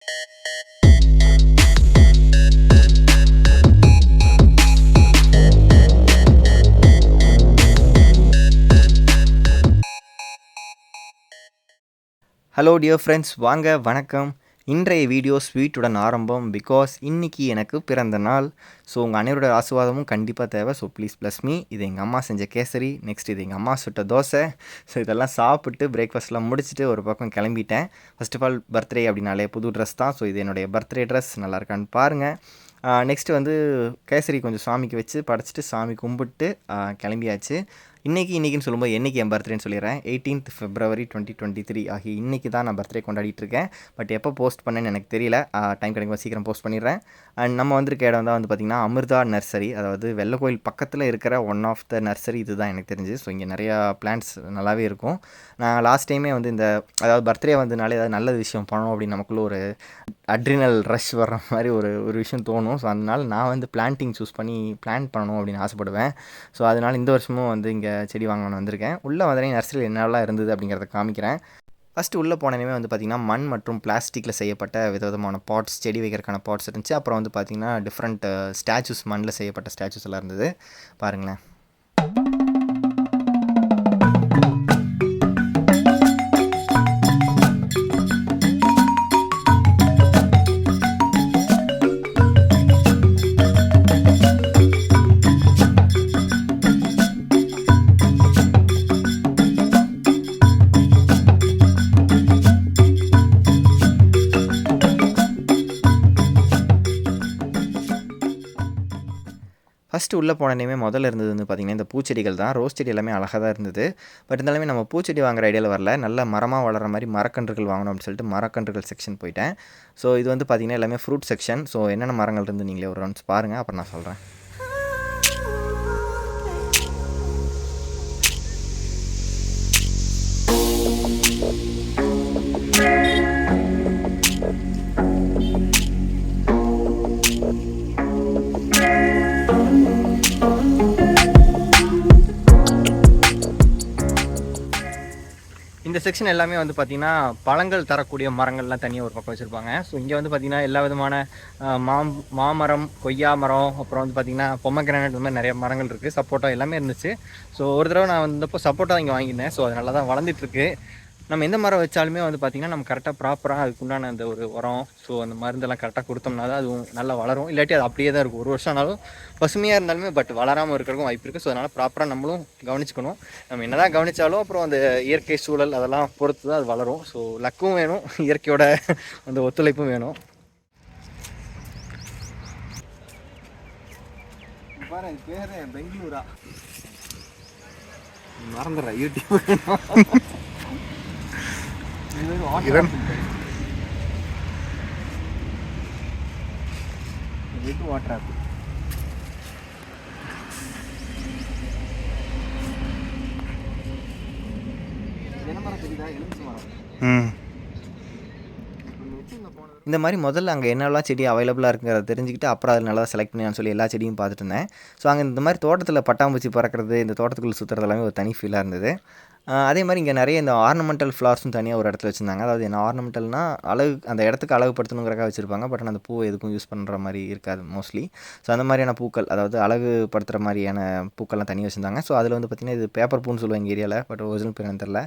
Hello dear friends, வாங்க வணக்கம். இன்றைய வீடியோ ஸ்வீட்டுடன் ஆரம்பம். பிகாஸ் இன்றைக்கி எனக்கு பிறந்த நாள். ஸோ உங்கள் அனைவரோட ஆசீர்வாதமும் கண்டிப்பாக தேவை. So please plus me. இது எங்கள் அம்மா செஞ்ச கேசரி, நெக்ஸ்ட் இது எங்கள் அம்மா சுட்ட தோசை. ஸோ இதெல்லாம் சாப்பிட்டு பிரேக்ஃபாஸ்ட்லாம் முடிச்சுட்டு ஒரு பக்கம் கிளம்பிட்டேன். ஃபர்ஸ்ட் ஆஃப் ஆல் பர்த்டே அப்படின்னாலே புது ட்ரெஸ் தான். ஸோ இது என்னுடைய பர்த்டே ட்ரெஸ், நல்லா இருக்கான்னு பாருங்கள். நெக்ஸ்ட்டு வந்து கேசரி கொஞ்சம் சாமிக்கு வச்சு படைச்சிட்டு சாமி கும்பிட்டு கிளம்பியாச்சு. இன்றைக்கின்னு சொல்லும்போது என்றைக்கு என் பர்த்டேன்னு சொல்லிடுறேன். 18th February 2023 ஆகி இன்றைக்கி தான் நான் பர்த்டே கொண்டாடிட்டுருக்கேன். பட் எப்போ போஸ்ட் பண்ணேன்னு எனக்கு தெரியல. டைம் கிடைக்கும் சீக்கிரம் போஸ்ட் பண்ணிடுறேன். அண்ட் நம்ம வந்திருக்க இடம் தான் வந்து பார்த்திங்கன்னா அமிர்தா நர்சரி, அதாவது வெள்ளக்கோயில் பக்கத்தில் இருக்கிற ஒன் ஆஃப் த நர்சரி இது தான் எனக்கு தெரிஞ்சு. ஸோ இங்கே நிறையா பிளான்ட்ஸ் நல்லாவே இருக்கும். நான் லாஸ்ட் டைமே வந்து அதாவது பர்த்டே வந்ததுனாலே ஏதாவது நல்ல விஷயம் பண்ணணும் அப்படின்னு நமக்குள்ளே ஒரு அட்ரினல் ரஷ் வர்ற மாதிரி ஒரு விஷயம் தோணும். ஸோ அதனால் நான் வந்து பிளான்டிங் சூஸ் பண்ணி பிளான் பண்ணணும் அப்படின்னு ஆசைப்படுவேன். ஸோ அதனால் இந்த வருஷமும் வந்து இங்கே செடி வாங்கணும்னு வந்திருக்கேன். உள்ளே வந்தேன் நர்சரியில் என்னெல்லாம் இருந்தது அப்படிங்கிறத காமிக்கிறேன். ஃபஸ்ட்டு உள்ளே போனேனே வந்து பார்த்திங்கன்னா மண் மற்றும் பிளாஸ்டிக்கில் செய்யப்பட்ட விதவிதமான பாட்ஸ், செடி வைக்கிறதுக்கான பாட்ஸ் இருந்துச்சு. அப்புறம் வந்து பார்த்திங்கன்னா டிஃப்ரெண்ட் ஸ்டாச்சூஸ், மண்ணில் செய்யப்பட்ட ஸ்டாச்சூஸ் எல்லாம் இருந்தது. பாருங்களேன். ஃபஸ்ட்டு உள்ளே போனோடனே முதல்ல இருந்தது வந்து பார்த்திங்கன்னா இந்த பூச்செடிகள் தான். ரோஸ் செடி எல்லாமே அழகாக தான் இருந்தது. பட் இருந்தாலுமே நம்ம பூச்செடி வாங்குற ஐடியாவில் வரல. நல்ல மரமாக வளர்கிற மாதிரி மரக்கன்றுகள் வாங்கணும் அப்படின்னு சொல்லிட்டு மரக்கன்றுகள் செக்ஷன் போயிட்டேன். ஸோ இது வந்து பார்த்திங்கன்னா எல்லாமே ஃப்ரூட் செக்ஷன். ஸோ என்னென்ன மரங்கள் இருந்து நீங்களே ஒரு ரவுண்ட்ஸ் பாருங்கள், அப்புறம் நான் சொல்கிறேன். இந்த செக்ஷன் எல்லாமே வந்து பார்த்திங்கன்னா பழங்கள் தரக்கூடிய மரங்கள்லாம் தனியாக ஒரு பக்கம் வச்சுருப்பாங்க. ஸோ இங்கே வந்து பார்த்திங்கன்னா எல்லா விதமான மாமரம், கொய்யா மரம், அப்புறம் வந்து பார்த்திங்கன்னா பொம்மகிரானட், இந்த மாதிரி நிறைய மரங்கள் இருக்குது. சப்போட்டா எல்லாமே இருந்துச்சு. ஸோ ஒரு தடவை நான் வந்தப்போ சப்போட்டா இங்கே வாங்கியிருந்தேன். ஸோ அது நல்லா தான் வளர்ந்துட்டுருக்கு. நம்ம எந்த மரம் வச்சாலுமே வந்து பார்த்திங்கன்னா நம்ம கரெக்டாக ப்ராப்பராக அதுக்குண்டான அந்த ஒரு உரம், ஸோ அந்த மருந்தெல்லாம் கரெக்டாக கொடுத்தோம்னா தான் அதுவும் நல்லா வளரும். இல்லாட்டி அது அப்படியே தான் இருக்கும். ஒரு வருஷம் ஆனாலும் பசுமையாக இருந்தாலுமே பட் வளராமல் இருக்கிறதுக்கும் வாய்ப்பு இருக்குது. ஸோ அதனால் ப்ராப்பராக நம்மளும் கவனிச்சுக்கணும். நம்ம என்ன தான் கவனித்தாலும் அப்புறம் அந்த இயற்கை சூழல் அதெல்லாம் பொறுத்து தான் அது வளரும். ஸோ லக்கும் வேணும், இயற்கையோட அந்த ஒத்துழைப்பும் வேணும். பாரு பேர் பெங்களூரா மறந்துடுறேன் யூடியூப். Water apple. இந்த மாதிரி முதல்ல அங்கே என்னெல்லாம் செடி அவைலபிளாக இருக்குங்கிறத தெரிஞ்சுக்கிட்டு அப்புறம் அதில் நல்லா செலக்ட் பண்ணி சொல்லி எல்லா செடியும் பார்த்துட்டு இருந்தேன். ஸோ அங்கே இந்த மாதிரி தோட்டத்தில் பட்டாம்பூச்சி பறக்கிறது, இந்த தோட்டத்துக்குள்ளே சுற்றுறது எல்லாமே ஒரு தனி ஃபீலாக இருந்தது. அதே மாதிரி இங்கே நிறைய இந்த ஆர்னமெண்டல் ஃப்ளவர்ஸும் தனியாக ஒரு இடத்துல வச்சுருந்தாங்க. அதாவது என்ன ஆர்னமெண்டல்னால் அழகு, அந்த இடத்துக்கு அழகுப்படுத்தணுங்கிறக்காக வச்சுருப்பாங்க. பட் ஆனால் அந்த பூ எதுக்கும் யூஸ் பண்ணுற மாதிரி இருக்காது மோஸ்ட்லி. ஸோ அந்த மாதிரியான பூக்கள், அதாவது அழகுப்படுத்துகிற மாதிரியான பூக்கள்லாம் தனியாக வச்சுருந்தாங்க. ஸோ அதில் வந்து பார்த்திங்கன்னா இது பேப்பர் பூன்னு சொல்லுவாங்க எங்கள் ஏரியாவில். பட் ஒரிஜினல் பேர் எனக்கு தெரில.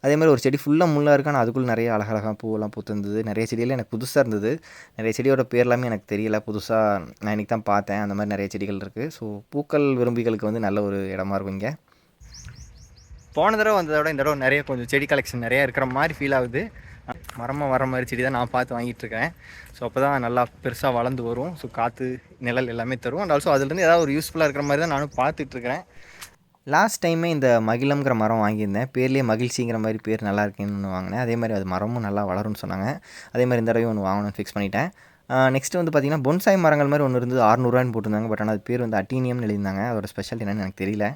அதே மாதிரி ஒரு செடி ஃபுல்லாக முள்ளாக இருக்கு, ஆனால் அதுக்குள்ளே நிறைய அழகழகாக பூவெல்லாம் பூத்துருந்தது. நிறைய செடியெல்லாம் எனக்கு புதுசாக இருந்தது. நிறைய செடியோட பேர்லாமே எனக்கு தெரியல, புதுசாக நான் இன்றைக்கி தான் பார்த்தேன். அந்த மாதிரி நிறைய செடிகள் இருக்குது. ஸோ பூக்கள் விரும்பிகளுக்கு வந்து நல்ல ஒரு இடமா இருக்கும் இங்கே. போன தடவை வந்ததை விட இந்த தடவை நிறைய கொஞ்சம் செடி கலெக்ஷன் நிறையா இருக்கிற மாதிரி ஃபீல் ஆகுது. மரமாக வர மாதிரி செடி தான் நான் பார்த்து வாங்கிட்டுருக்கேன். ஸோ அப்போ தான் நல்லா பெருசாக வளர்ந்து வரும். ஸோ காற்று, நிழல் எல்லாமே தரும். அண்ட் ஆல்சோ அதுலேருந்து ஏதாவது ஒரு யூஸ்ஃபுல்லாக இருக்கிற மாதிரி தான் நானும் பார்த்துட்ருக்கிறேன். லாஸ்ட் டைமே இந்த மகிழம்ங்கிற மரம் வாங்கியிருந்தேன். பேர்லேயே மகிழ்ச்சிங்கிற மாதிரி பேர் நல்லா இருக்குன்னு வாங்கினேன். அதே மாதிரி அது மரமும் நல்லா வளரும்னு சொன்னாங்க. அதே மாதிரி இந்த தடவை ஒன்று வாங்கணும்னு ஃபிக்ஸ் பண்ணிட்டேன். நெக்ஸ்ட்டு வந்து பார்த்திங்கன்னா பொன்சாய் மரங்கள் மாதிரி ஒன்று இருந்தது. 600 ரூபான்னு போட்டிருந்தாங்க. பட் ஆனால் அது பேர் வந்து அட்டீனியம்னு எழுதியிருந்தாங்க. அதோட ஸ்பெஷல் என்னன்னு எனக்கு தெரியல.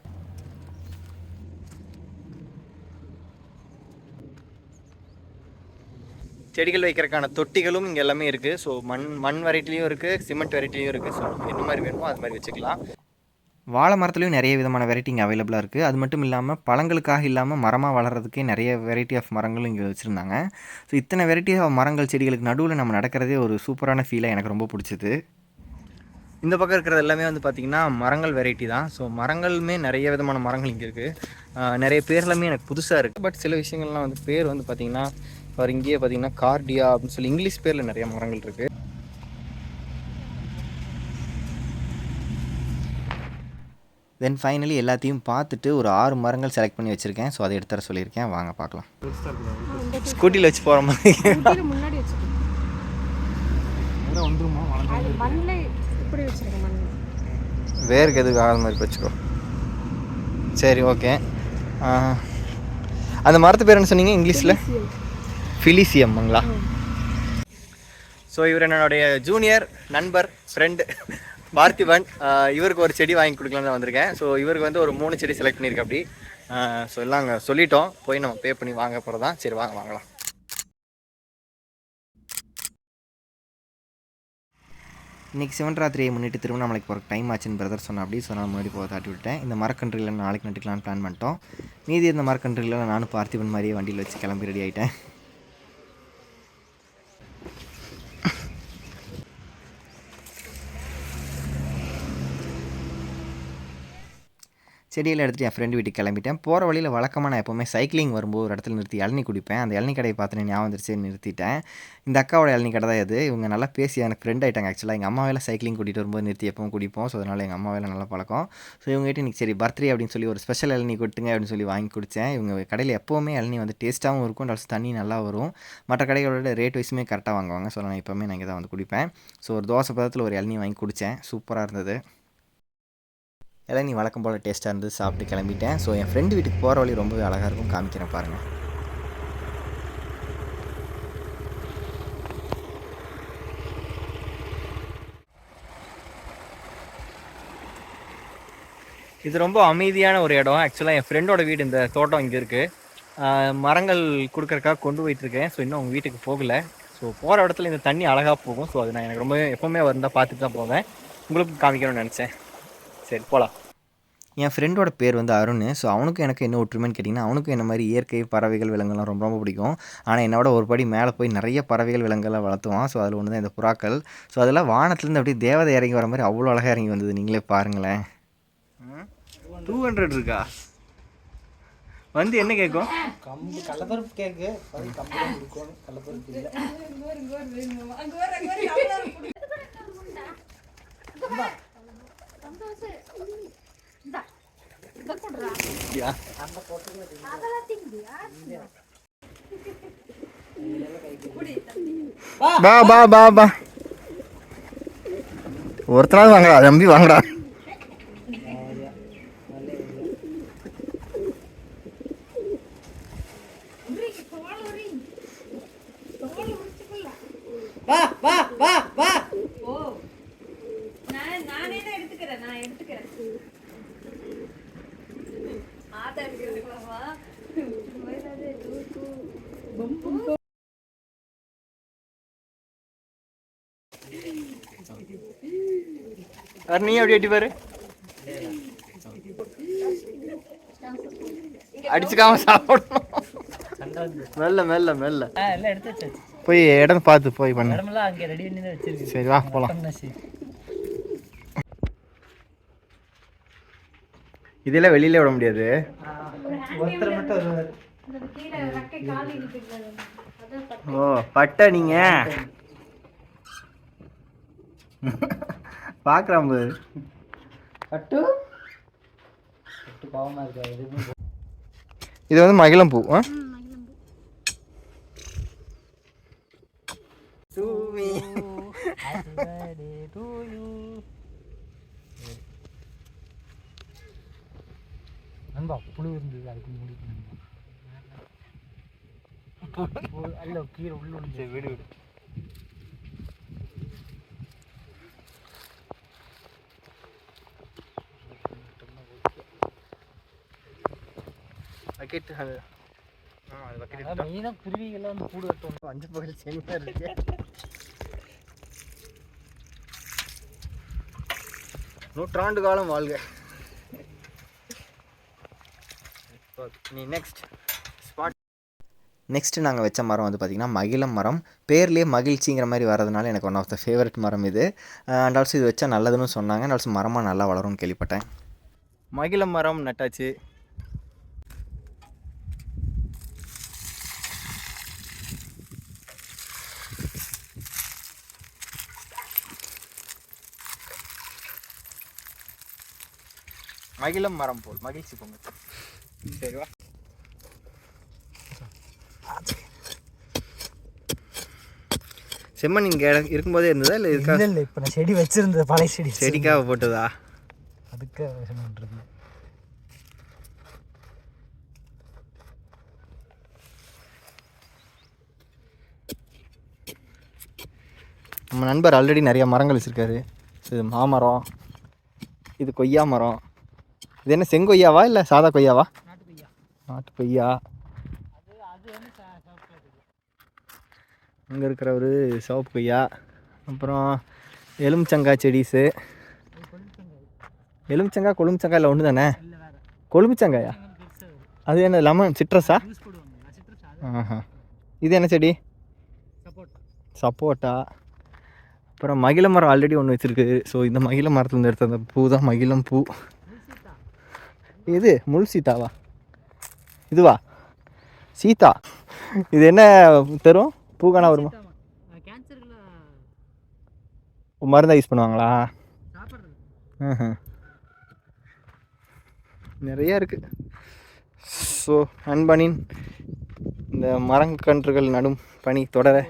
செடிகள் வைக்கிறதுக்கான தொட்டிகளும் இங்கே எல்லாமே இருக்குது. ஸோ மண் வெரைட்டிலையும் இருக்குது, சிமெண்ட் வெரைட்டிலையும் இருக்குது. ஸோ என்ன மாதிரி வேணுமோ அது மாதிரி வச்சுக்கலாம். வாழை மரத்துலேயும் நிறைய விதமான வெரைட்டி இங்கே அவைலபிளாக இருக்குது. அது மட்டும் இல்லாமல் பழங்களுக்காக இல்லாமல் மரமாக வளர்கிறதுக்கே நிறைய வெரைட்டி ஆஃப் மரங்களும் இங்கே வச்சுருந்தாங்க. ஸோ இத்தனை வெரைட்டி ஆஃப் மரங்கள் செடிகளுக்கு நடுவில் நம்ம நடக்கிறதே ஒரு சூப்பரான ஃபீலாக எனக்கு ரொம்ப பிடிச்சிது. இந்த பக்கம் இருக்கிறது எல்லாமே வந்து பார்த்திங்கன்னா மரங்கள் வெரைட்டி தான். ஸோ மரங்களுமே நிறைய விதமான மரங்கள் இங்கே இருக்குது. நிறைய பேர்லாமே எனக்கு புதுசாக இருக்குது. பட் சில விஷயங்கள்லாம் வந்து பேர் வந்து பார்த்திங்கன்னா அவர் இங்கேயே பார்த்திங்கன்னா கார்டியா அப்படின்னு சொல்லி இங்கிலீஷ் பேரில் நிறைய மரங்கள் இருக்குது. தென் ஃபைனலி எல்லாத்தையும் பார்த்துட்டு ஒரு 6 மரங்கள் செலக்ட் பண்ணி வச்சுருக்கேன். ஸோ அதை எடுத்துற சொல்லியிருக்கேன். வாங்க பார்க்கலாம். ஸ்கூட்டியில் வச்சு போகிற மாதிரி வேருக்கு எதுக்கு ஆகாத மாதிரி வச்சுக்கோ. சரி, ஓகே. அந்த மரத்து பேர் என்ன சொன்னீங்க இங்கிலீஷில்? ஃபிலிசியம்ங்களா? ஸோ இவர் என்னுடைய ஜூனியர் நண்பர் ஃப்ரெண்டு பார்த்திபன். இவருக்கு ஒரு செடி வாங்கி கொடுக்கலான்னு வந்திருக்கேன். ஸோ இவருக்கு வந்து ஒரு 3 செடி செலக்ட் பண்ணியிருக்கேன். அப்படி ஸோ எல்லாம் அங்கே சொல்லிட்டோம், போய் நம்ம பே பண்ணி வாங்க போகிறதான். சரி வாங்கலாம். இன்றைக்கி சிவன்ராத்திரியை முன்னிட்டு திருவண்ணாமலைக்கு போகிற டைம் ஆச்சுன்னு பிரதர் சொன்ன அப்படி சொன்னால் முன்னாடி போக தாட்டி விட்டேன். இந்த மரக்கன்றுகளில் நாளைக்கு நட்டுக்கலான்னு பிளான் பண்ணிட்டோம். மீதி இந்த மரக்கன்றுகளில் நானும் பார்த்திபன் மாதிரியே வண்டியில் வச்சு கிளம்பி ரெடி ஆகிட்டேன். செடியில் எடுத்துகிட்டு என் ஃப்ரெண்டு வீட்டுக்கு கிளம்பிட்டேன். போகிற வழியில் வழக்கமாக நான் எப்போவுமே சைக்கிளிங் வரும்போது ஒரு இடத்துல நிறுத்தி இளநீ குடிப்பேன். அந்த இளநீ கடையை பார்த்து ஞாபகம் வந்துருச்சு, நிறுத்திட்டேன். இந்த அக்காவோட இளநீ கடை தான் இது. இவங்க நல்லா பேசி எனக்கு ஃப்ரெண்ட் ஆகிட்டாங்க. ஆக்சுவலாக எங்கள் அம்மாவேல சைக்கிளிங் கூட்டிகிட்டு வரும்போது நிறுத்தி எப்பவும் குடிப்போம். ஸோ அதனால் எங்கள் அம்மாவேல நல்லா பழக்கம். ஸோ இவங்ககிட்ட இன்றைக்கி சரி பர்த்டே அப்படின்னு சொல்லி ஒரு ஸ்பெஷல் இளநீ கொட்டுங்க அப்படின்னு சொல்லி வாங்கி குடித்தேன். இவங்க கடையில் எப்போவுமே இளநீ வந்து டேஸ்ட்டாகவும் இருக்கும், ப்ளஸ் தண்ணி நல்லா வரும். மற்ற கடைகளோட ரேட் வைஸுமே கரெக்டாக வாங்குவாங்க. ஸோ நான் எப்போவுமே நான் இங்கே தான் வந்து குடிப்பேன். ஸோ ஒரு தோசை பதத்தில் ஒரு இளநீ வாங்கி குடித்தேன். சூப்பராக இருந்தது. இளநீ வழக்கம் போல் டேஸ்ட்டாக இருந்து சாப்பிட்டு கிளம்பிட்டேன். ஸோ என் ஃப்ரெண்டு வீட்டுக்கு போகிற வழி ரொம்பவே அழகாக இருக்கும், காமிக்கிறேன் பாருங்கள். இது ரொம்ப அமைதியான ஒரு இடம். ஆக்சுவலாக என் ஃப்ரெண்டோட வீடு இந்த தோட்டம் இங்கே இருக்குது. மரங்கள் கொடுக்குறக்காக கொண்டு போயிட்டுருக்கேன். ஸோ இன்னும் அவங்க வீட்டுக்கு போகலை. ஸோ போகிற இடத்துல இந்த தண்ணி அழகாக போகும். ஸோ அது நான் எனக்கு ரொம்ப எப்போவுமே வந்தால் பார்த்துட்டு தான் போவேன். உங்களுக்கு காமிக்கணும்னு நினச்சேன். சரி போகலாம். என் ஃப்ரெண்டோட பேர் வந்து அருண். ஸோ அவனுக்கும் எனக்கு என்ன ஒற்றுமைன்னு கேட்டிங்கன்னா, அவனுக்கும் என்ன மாதிரி இயற்கை பறவைகள் விலங்குலாம் ரொம்ப ரொம்ப பிடிக்கும். ஆனால் என்னோட ஒரு படி மேலே போய் நிறைய பறவைகள் விலங்குகளை வளர்த்துவான். ஸோ அதில் ஒன்று தான் இந்த புறாக்கள். ஸோ அதெல்லாம் வானத்துலேருந்து அப்படியே தேவதை இறங்கி வர மாதிரி அவ்வளோ அழகாக இறங்கி வந்தது. நீங்களே பாருங்களேன். 200 இருக்கா? வந்து என்ன கேட்கும்? கம்பு கடலப்பருப்பு கேட்கு. கடலப்பருப்பு இல்லை. ஒருத்தனாவது வாங்கடா, தம்பி வாங்கடா. நீ அப்படி எட்டி பாரு, அடிச்சுக்காம சாப்பிடணும். மெல்ல மெல்ல மெல்ல போய் இடம் பார்த்து போய் பண்ண. சரி வா போலாம். இதெல்லாம் வெளியில விட முடியாது. ஓ பட்டை நீங்க பார்க்கலாம் போது இது வந்து மகிழம்பூ. புழு இருந்தது, அதுக்கு மூடி அல்ல கீரை உள்ள வீடு வீடு. பக்கெட் அது பக்கெட் மெயினாக குருவிகள்லாம் வந்து கூடு கட்டணும். 5 பகல் சேமியாக இருக்கு. நூற்றாண்டு காலம் வாழ்க. நீ நெக்ஸ்ட்டு நாங்கள் வச்ச மரம் வந்து பார்த்திங்கன்னா மகிழம் மரம். பேர்லேயே மகிழ்ச்சிங்கிற மாதிரி வரதுனால எனக்கு ஒன் ஆஃப் த ஃபேவரட் மரம் இது. அண்ட் ஆல்சோ இது வச்சா நல்லதுன்னு சொன்னாங்க. அண்ட் ஆல்சோ மரமாக நல்லா வளரும்னு கேள்விப்பட்டேன். மகிழம் மரம் நட்டாச்சு. மகிழம் மரம் போல் மகிழ்ச்சி பொங்க. சரிவா. செம்மண் இங்கே இருக்கும்போதே இருந்ததா இல்லை இருக்கா? இல்லை, இப்போ நான் செடி வச்சுருந்தது பழைய செடிக்காக போட்டதா? அதுக்கு செம்மண் இருக்கு. நம்ம நண்பர் ஆல்ரெடி நிறைய மரங்கள் வச்சுருக்காரு. இது மாமரம், இது கொய்யா மரம். இது என்ன செங்கொய்யாவா இல்லை சாதா கொய்யாவா? நாட்டு கொய்யா. அங்கே இருக்கிற ஒரு சிவப்பு கொய்யா. அப்புறம் எலுமிச்சங்காய் செடிஸு. எலுமிச்சங்காய் கொழுமிச்சங்காய் இல்லை ஒன்று தானே? கொழுமிச்சங்காயா? அது என்ன லெமன் சிட்ரஸா? ஆஹா. இது என்ன செடி? சப்போட்டா. அப்புறம் மகிழ மரம் ஆல்ரெடி ஒன்று வச்சுருக்கு. ஸோ இந்த மகிழ மரத்துலேருந்து எடுத்த அந்த பூ தான் மகிழம் பூ. இது முள் சீதாவா? இதுவா சீதா? இது என்ன தரும்? பூக்கானா வருமா? மருந்தை யூஸ் பண்ணுவாங்களா? நிறையா இருக்குது. ஸோ நண்பனின் இந்த மரக்கன்றுகள் நடும் பணி தொடர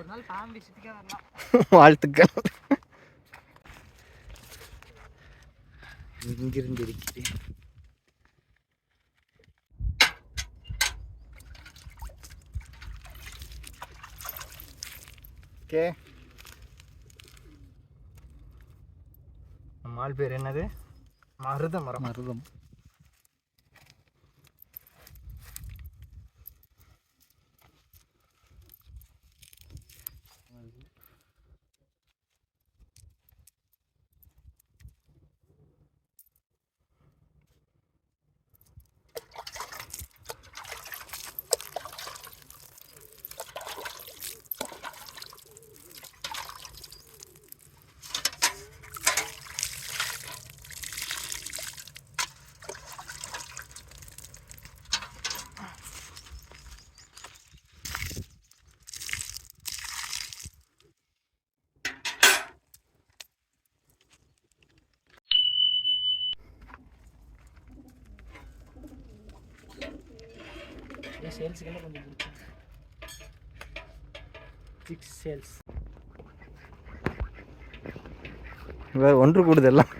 வாழ்த்துக்கள். இங்கிருந்து இருக்கிறேன். ஓகே, நம்ம ஆள் பேர் என்னது? மருத மரம். மருதம். சேல்ஸுக்கெல்லாம் கொஞ்சம் சிக்ஸ் சேல்ஸ் வேறு ஒன்று கூடுது எல்லாம்.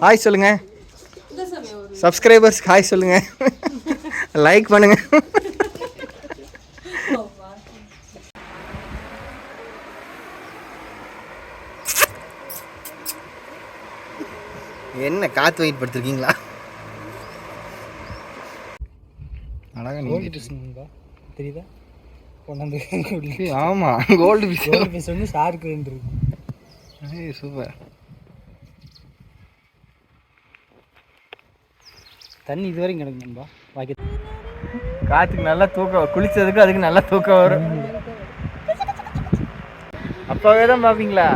ஹாய் சொல்லுங்க சப்ஸ்கிரைபர்ஸ், ஹாய் சொல்லுங்க, லைக் பண்ணுங்க. என்ன காற்று வெயிட் படுத்துருக்கீங்களா? அழகா நீங்க தெரியுதா? கொண்டாந்து ஆமாம், கோல்டு ஃபிஷ் வந்து ஷார்க்கு இருக்கு. சூப்பர். தண்ணி இது வரைக்கும் கிடக்கும்பா. பாக்கி காற்றுக்கு நல்லா தூக்கம், குளிச்சதுக்கு அதுக்கு நல்லா தூக்கம் வரும். அப்போவே தான் பார்ப்பீங்களா?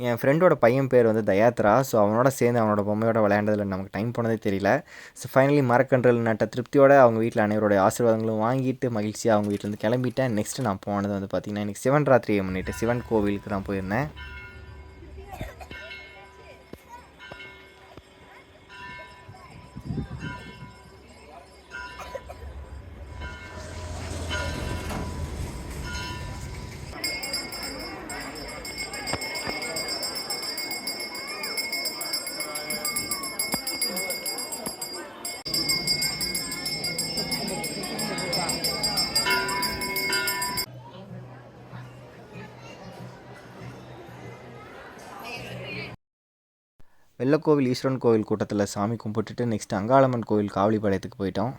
என் ஃப்ரெண்டோட பையன் பேர் வந்து தயாத்ரா. ஸோ அவனோட சேர்ந்து அவனோட பொம்மையோட விளையாண்டதில் நமக்கு டைம் போனதே தெரியல. ஸோ ஃபைனலி மரக்கன்றுகள் நட்ட திருப்தியோடு அவங்க வீட்டில் அனைவருடைய ஆசீர்வாதங்களும் வாங்கிட்டு மகிழ்ச்சியாக அவங்க வீட்டிலேருந்து கிளம்பிட்டேன். நெக்ஸ்ட்டு நான் போனது வந்து பார்த்திங்கன்னா இன்றைக்கி சிவன்ராத்திரியை முன்னிட்டு சிவன் கோவிலுக்கு தான் போயிருந்தேன். வெள்ளக்கோவில் ஈஸ்வரன் கோவில் கூட்டத்தில் சாமி கும்பிட்டுட்டு நெக்ஸ்ட் அங்காளம்மன் கோவில் காவலிப்பாளையத்துக்கு போயிட்டோம்.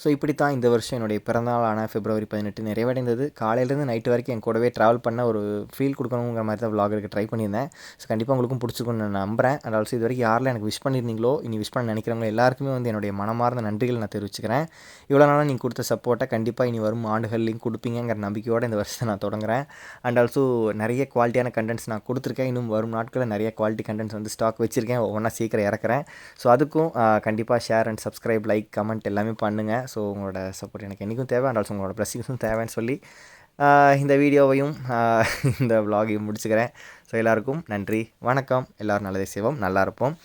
ஸோ இப்படி தான் இந்த வருஷம் என்னுடைய பிறந்தநாளான February 18 நிறைவடைந்தது. காலையிலேருந்து நைட்டு வரைக்கும் என் கூடவே ட்ராவல் பண்ண ஒரு ஃபீல் கொடுக்கணுங்கிற மாதிரி தான் vlog எடுக்க ட்ரை பண்ணியிருந்தேன். ஸோ கண்டிப்பாக உங்களுக்கும் பிடிச்சிருக்குன்னு நான் நம்புகிறேன். அண்ட் ஆல்சோ இது வரைக்கும் யாரெல்லாம் எனக்கு விஷ் பண்ணியிருந்தீங்களோ, இனி விஷ் பண்ண நினைக்கிறவங்க எல்லாருக்குமே வந்து என்னுடைய மனமார்ந்த நன்றிகள் நான் தெரிவிச்சுக்கிறேன். இவ்வளோ நாளாக நீங்கள் கொடுத்த சப்போர்ட்டை கண்டிப்பாக இனி வரும் ஆண்டுகள்லையும் கொடுப்பீங்கிற நம்பிக்கையோடு இந்த வருஷத்தை நான் தொடங்குறேன். அண்ட் ஆல்சோ நிறைய குவாலிட்டியான கண்டென்ட்ஸ் நான் கொடுத்துருக்கேன். இன்னும் வரும் நாட்களில் நிறைய குவாலிட்டி கண்டென்ட்ஸ் வந்து ஸ்டாக் வச்சுருக்கேன். ஒவ்வொன்றா சீக்கிரம் இறக்குறேன். ஸோ அதுக்கும் கண்டிப்பாக share and subscribe, like, comment எல்லாமே பண்ணுங்கள். ஸோ உங்களோட சப்போர்ட் எனக்கு என்றைக்கும் தேவை. அண்ட் ஆல்சோ உங்களோட ப்ளஸ்ஸிங்ஸும் தேவைன்னு சொல்லி இந்த வீடியோவையும் இந்த vlogகையும் முடிச்சுக்கிறேன். ஸோ எல்லாருக்கும் நன்றி, வணக்கம். எல்லோரும் நல்லதே செய்வோம், நல்லா இருப்போம்.